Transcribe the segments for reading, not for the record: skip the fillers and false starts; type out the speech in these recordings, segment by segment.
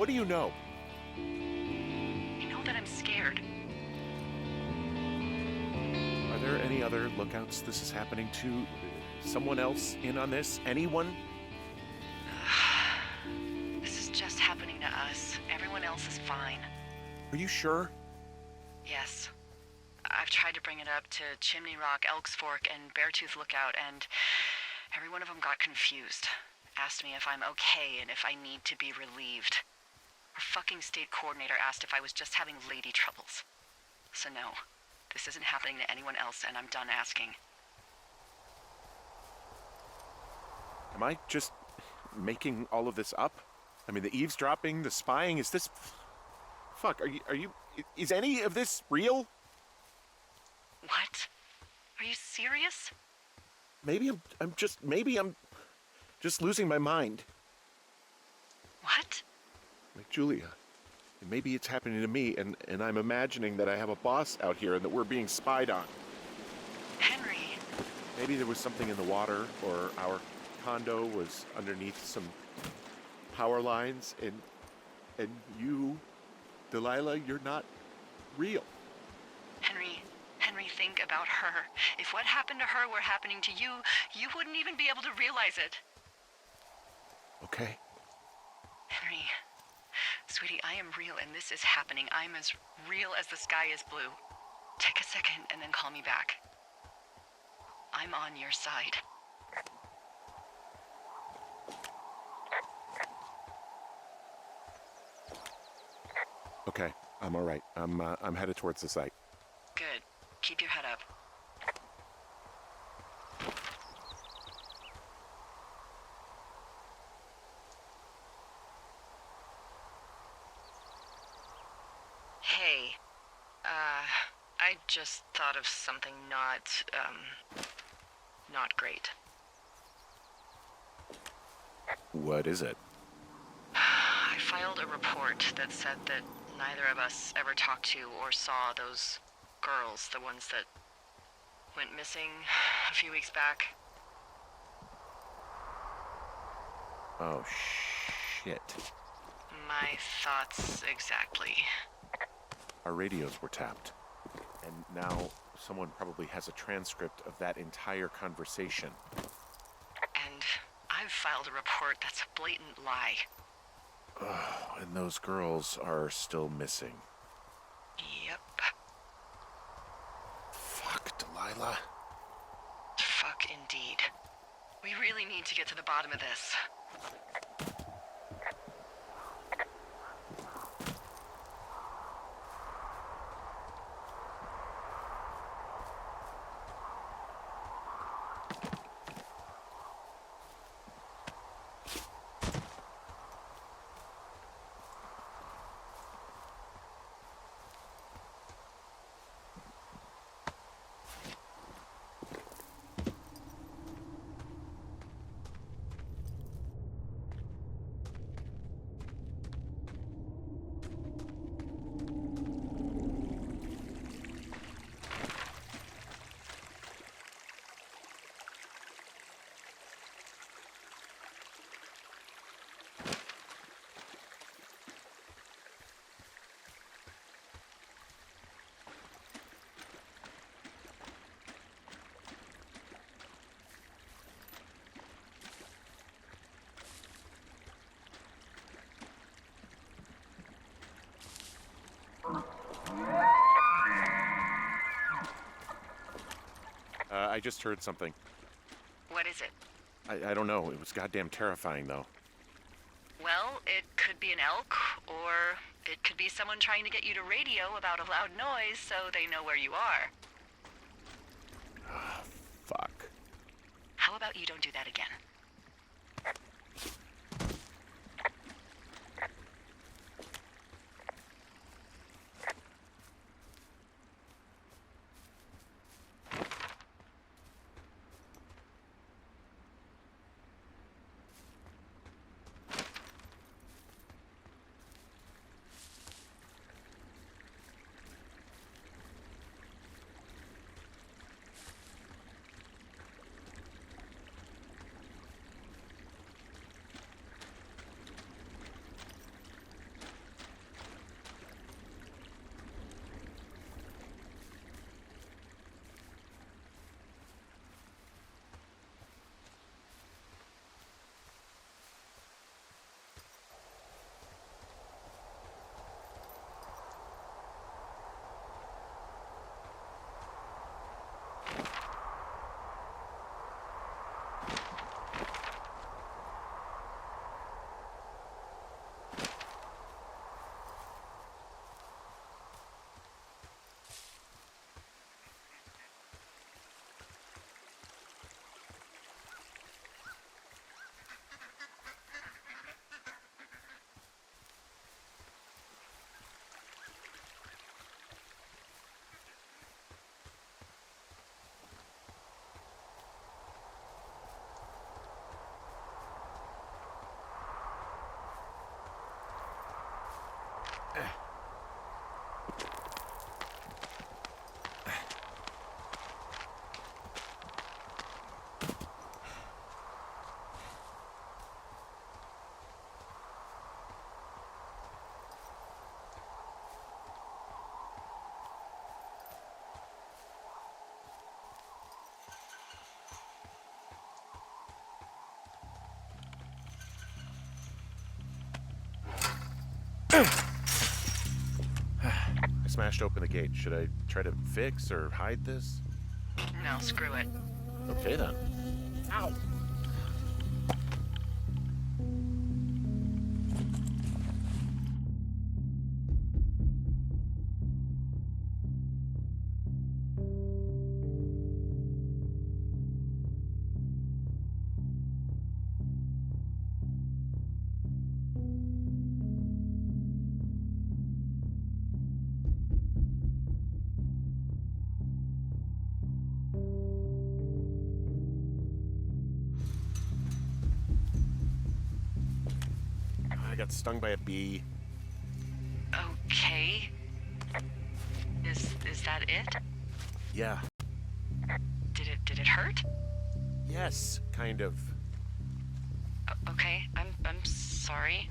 What do you know? I know that I'm scared. Are there any other lookouts this is happening to? Someone else in on this? Anyone? This is just happening to us. Everyone else is fine. Are you sure? Yes. I've tried to bring it up to Chimney Rock, Elks Fork, and Beartooth Lookout, and every one of them got confused. Asked me if I'm okay and if I need to be relieved. Our fucking state coordinator asked if I was just having lady troubles. So no, this isn't happening to anyone else, and I'm done asking. Am I just making all of this up? I mean, the eavesdropping, the spying, is this... Fuck, is any of this real? What? Are you serious? Maybe I'm just losing my mind. What? Like Julia. And maybe it's happening to me, and I'm imagining that I have a boss out here and that we're being spied on. Henry. Maybe there was something in the water, or our condo was underneath some power lines, and you, Delilah, you're not real. Henry, think about her. If what happened to her were happening to you, you wouldn't even be able to realize it. Okay. Henry, sweetie, I am real and this is happening. I'm as real as the sky is blue. Take a second and then call me back. I'm on your side. Okay, I'm all right. I'm headed towards the site. Good. Keep your head up. Hey, I just thought of something not great. What is it? I filed a report that said that neither of us ever talked to or saw those girls, the ones that went missing a few weeks back. Oh, shit. My thoughts exactly. Our radios were tapped. And now someone probably has a transcript of that entire conversation. And I've filed a report that's a blatant lie. Oh, and those girls are still missing. Yep. Fuck, Delilah. Fuck indeed. We really need to get to the bottom of this. I just heard something. What is it? I don't know. It was goddamn terrifying, though. Well, it could be an elk, or it could be someone trying to get you to radio about a loud noise so they know where you are. Fuck. How about you don't do that again? I smashed open the gate. Should I try to fix or hide this? No, screw it. Okay then. Ow! I got stung by a bee. Okay. Is that it? Yeah. Did it hurt? Yes, kind of. Okay, I'm sorry.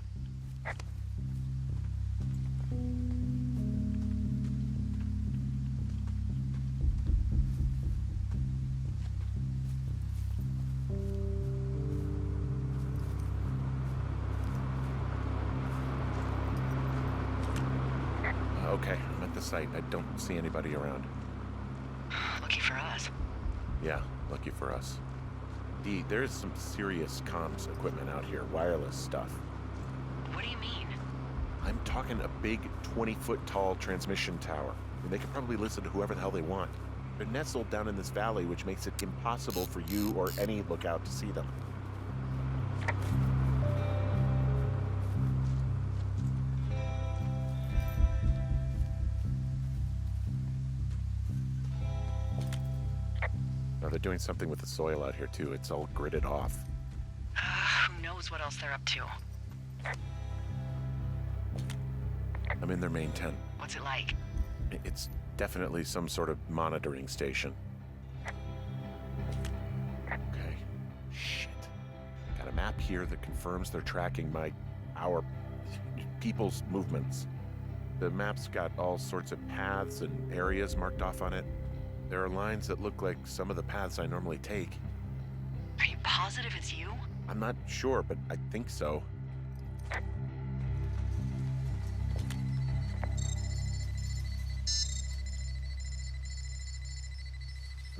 Okay, I'm at the site. I don't see anybody around. Lucky for us. Yeah, lucky for us. Dee, there's some serious comms equipment out here, wireless stuff. What do you mean? I'm talking a big 20-foot tall transmission tower. I mean, they can probably listen to whoever the hell they want. They're nestled down in this valley, which makes it impossible for you or any lookout to see them. Now, they're doing something with the soil out here, too. It's all gridded off. Who knows what else they're up to? I'm in their main tent. What's it like? It's definitely some sort of monitoring station. Okay. Shit. Got a map here that confirms they're tracking our people's movements. The map's got all sorts of paths and areas marked off on it. There are lines that look like some of the paths I normally take. Are you positive it's you? I'm not sure, but I think so. I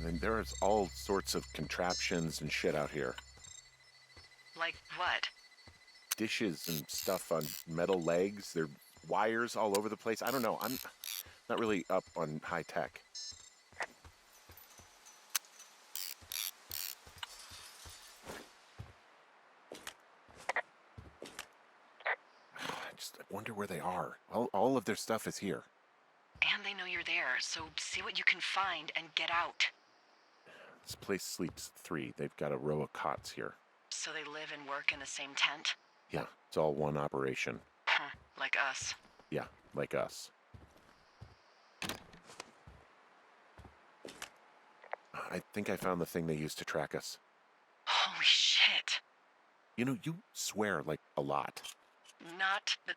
mean, there's all sorts of contraptions and shit out here. Like what? Dishes and stuff on metal legs. There are wires all over the place. I don't know. I'm not really up on high tech. I wonder where they are. All of their stuff is here. And they know you're there, so see what you can find and get out. This place sleeps 3. They've got a row of cots here. So they live and work in the same tent? Yeah, it's all one operation. Huh, like us. Yeah, like us. I think I found the thing they used to track us. Holy shit. You know, you swear like a lot. Not the